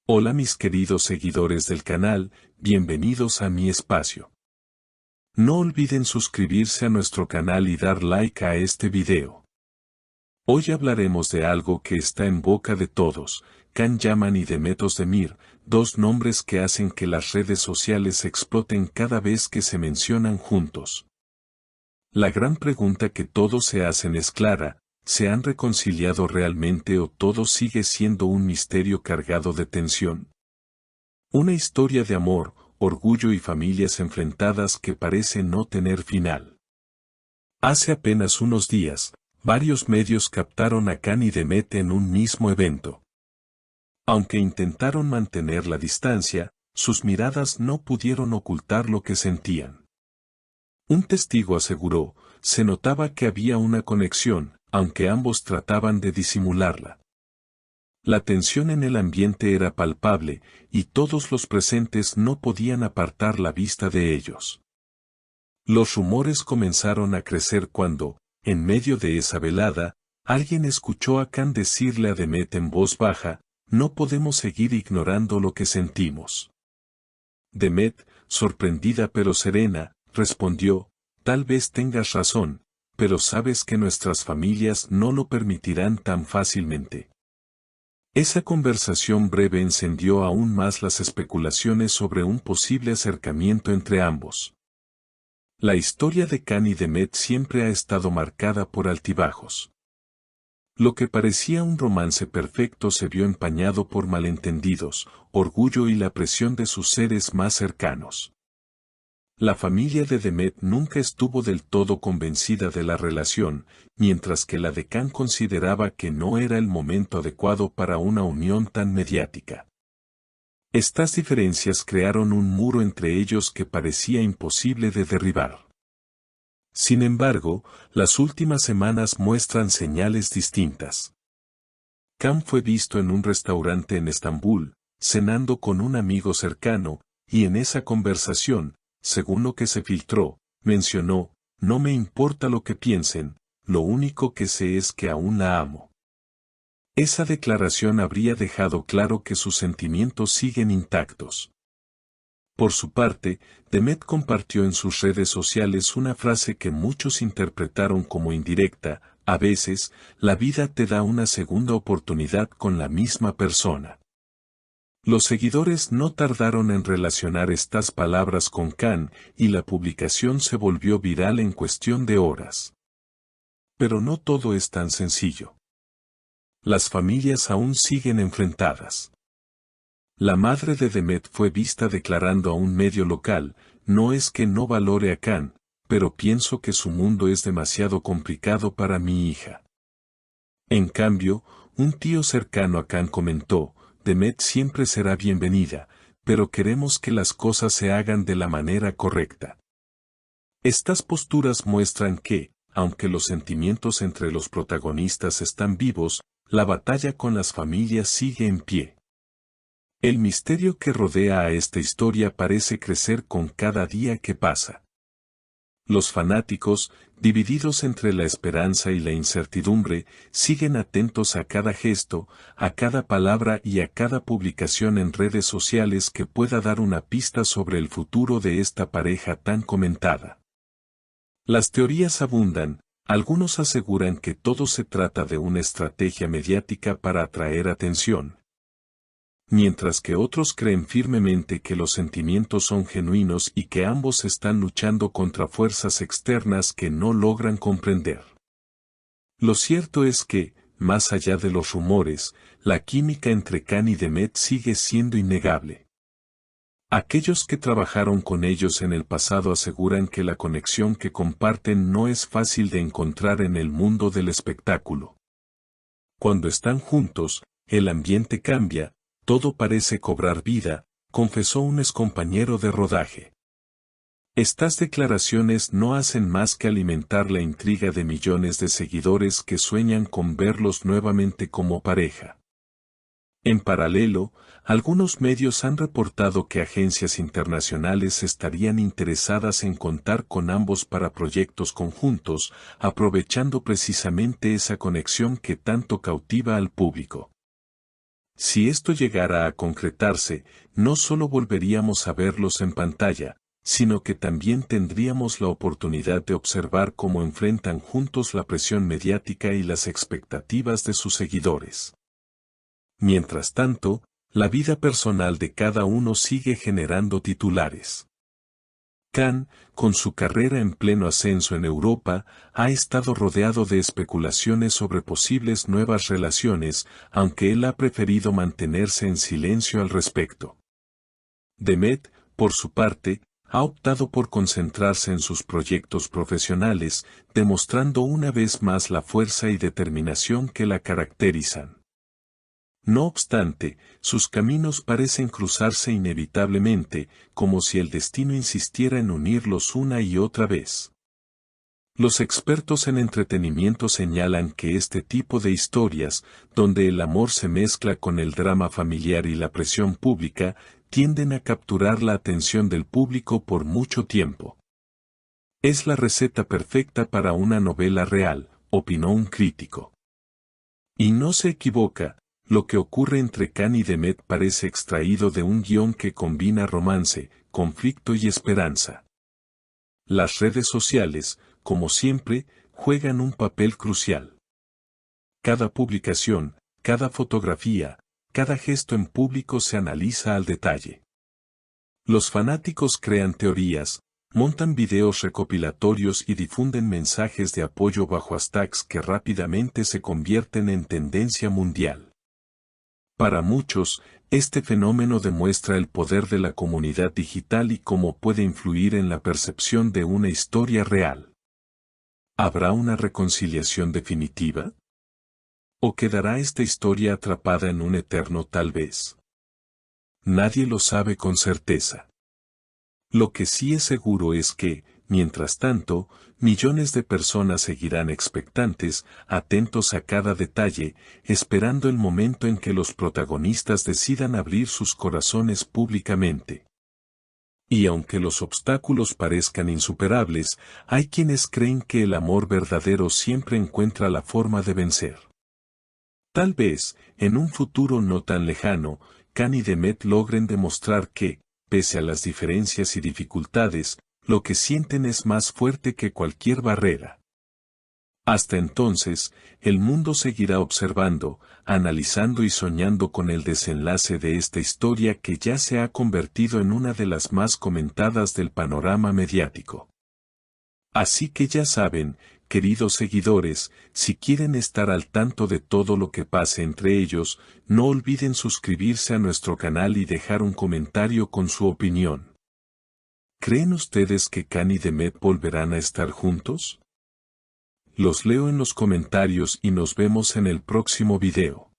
Hola mis queridos seguidores del canal, bienvenidos a mi espacio. No olviden suscribirse a nuestro canal y dar like a este video. Hoy hablaremos de algo que está en boca de todos, Can Yaman y Demet Özdemir, dos nombres que hacen que las redes sociales exploten cada vez que se mencionan juntos. La gran pregunta que todos se hacen es clara: ¿se han reconciliado realmente o todo sigue siendo un misterio cargado de tensión? Una historia de amor, orgullo y familias enfrentadas que parece no tener final. Hace apenas unos días, varios medios captaron a Can y Demet en un mismo evento. Aunque intentaron mantener la distancia, sus miradas no pudieron ocultar lo que sentían. Un testigo aseguró: se notaba que había una conexión, aunque ambos trataban de disimularla. La tensión en el ambiente era palpable, y todos los presentes no podían apartar la vista de ellos. Los rumores comenzaron a crecer cuando, en medio de esa velada, alguien escuchó a Can decirle a Demet en voz baja: no podemos seguir ignorando lo que sentimos. Demet, sorprendida pero serena, respondió: tal vez tengas razón, pero sabes que nuestras familias no lo permitirán tan fácilmente. Esa conversación breve encendió aún más las especulaciones sobre un posible acercamiento entre ambos. La historia de Can y Demet siempre ha estado marcada por altibajos. Lo que parecía un romance perfecto se vio empañado por malentendidos, orgullo y la presión de sus seres más cercanos. La familia de Demet nunca estuvo del todo convencida de la relación, mientras que la de Can consideraba que no era el momento adecuado para una unión tan mediática. Estas diferencias crearon un muro entre ellos que parecía imposible de derribar. Sin embargo, las últimas semanas muestran señales distintas. Can fue visto en un restaurante en Estambul, cenando con un amigo cercano, y en esa conversación, según lo que se filtró, mencionó: no me importa lo que piensen, lo único que sé es que aún la amo. Esa declaración habría dejado claro que sus sentimientos siguen intactos. Por su parte, Demet compartió en sus redes sociales una frase que muchos interpretaron como indirecta: a veces, la vida te da una segunda oportunidad con la misma persona. Los seguidores no tardaron en relacionar estas palabras con Can, y la publicación se volvió viral en cuestión de horas. Pero no todo es tan sencillo. Las familias aún siguen enfrentadas. La madre de Demet fue vista declarando a un medio local: no es que no valore a Can, pero pienso que su mundo es demasiado complicado para mi hija. En cambio, un tío cercano a Can comentó: Demet siempre será bienvenida, pero queremos que las cosas se hagan de la manera correcta. Estas posturas muestran que, aunque los sentimientos entre los protagonistas están vivos, la batalla con las familias sigue en pie. El misterio que rodea a esta historia parece crecer con cada día que pasa. Los fanáticos, divididos entre la esperanza y la incertidumbre, siguen atentos a cada gesto, a cada palabra y a cada publicación en redes sociales que pueda dar una pista sobre el futuro de esta pareja tan comentada. Las teorías abundan. Algunos aseguran que todo se trata de una estrategia mediática para atraer atención, mientras que otros creen firmemente que los sentimientos son genuinos y que ambos están luchando contra fuerzas externas que no logran comprender. Lo cierto es que, más allá de los rumores, la química entre Can y Demet sigue siendo innegable. Aquellos que trabajaron con ellos en el pasado aseguran que la conexión que comparten no es fácil de encontrar en el mundo del espectáculo. Cuando están juntos, el ambiente cambia, todo parece cobrar vida, confesó un excompañero de rodaje. Estas declaraciones no hacen más que alimentar la intriga de millones de seguidores que sueñan con verlos nuevamente como pareja. En paralelo, algunos medios han reportado que agencias internacionales estarían interesadas en contar con ambos para proyectos conjuntos, aprovechando precisamente esa conexión que tanto cautiva al público. Si esto llegara a concretarse, no solo volveríamos a verlos en pantalla, sino que también tendríamos la oportunidad de observar cómo enfrentan juntos la presión mediática y las expectativas de sus seguidores. Mientras tanto, la vida personal de cada uno sigue generando titulares. Khan, con su carrera en pleno ascenso en Europa, ha estado rodeado de especulaciones sobre posibles nuevas relaciones, aunque él ha preferido mantenerse en silencio al respecto. Demet, por su parte, ha optado por concentrarse en sus proyectos profesionales, demostrando una vez más la fuerza y determinación que la caracterizan. No obstante, sus caminos parecen cruzarse inevitablemente, como si el destino insistiera en unirlos una y otra vez. Los expertos en entretenimiento señalan que este tipo de historias, donde el amor se mezcla con el drama familiar y la presión pública, tienden a capturar la atención del público por mucho tiempo. Es la receta perfecta para una novela real, opinó un crítico. Y no se equivoca. Lo que ocurre entre Khan y Demet parece extraído de un guión que combina romance, conflicto y esperanza. Las redes sociales, como siempre, juegan un papel crucial. Cada publicación, cada fotografía, cada gesto en público se analiza al detalle. Los fanáticos crean teorías, montan videos recopilatorios y difunden mensajes de apoyo bajo hashtags que rápidamente se convierten en tendencia mundial. Para muchos, este fenómeno demuestra el poder de la comunidad digital y cómo puede influir en la percepción de una historia real. ¿Habrá una reconciliación definitiva? ¿O quedará esta historia atrapada en un eterno tal vez? Nadie lo sabe con certeza. Lo que sí es seguro es que, mientras tanto, millones de personas seguirán expectantes, atentos a cada detalle, esperando el momento en que los protagonistas decidan abrir sus corazones públicamente. Y aunque los obstáculos parezcan insuperables, hay quienes creen que el amor verdadero siempre encuentra la forma de vencer. Tal vez, en un futuro no tan lejano, Khan y Demet logren demostrar que, pese a las diferencias y dificultades, lo que sienten es más fuerte que cualquier barrera. Hasta entonces, el mundo seguirá observando, analizando y soñando con el desenlace de esta historia que ya se ha convertido en una de las más comentadas del panorama mediático. Así que ya saben, queridos seguidores, si quieren estar al tanto de todo lo que pase entre ellos, no olviden suscribirse a nuestro canal y dejar un comentario con su opinión. ¿Creen ustedes que Khan y Demet volverán a estar juntos? Los leo en los comentarios y nos vemos en el próximo video.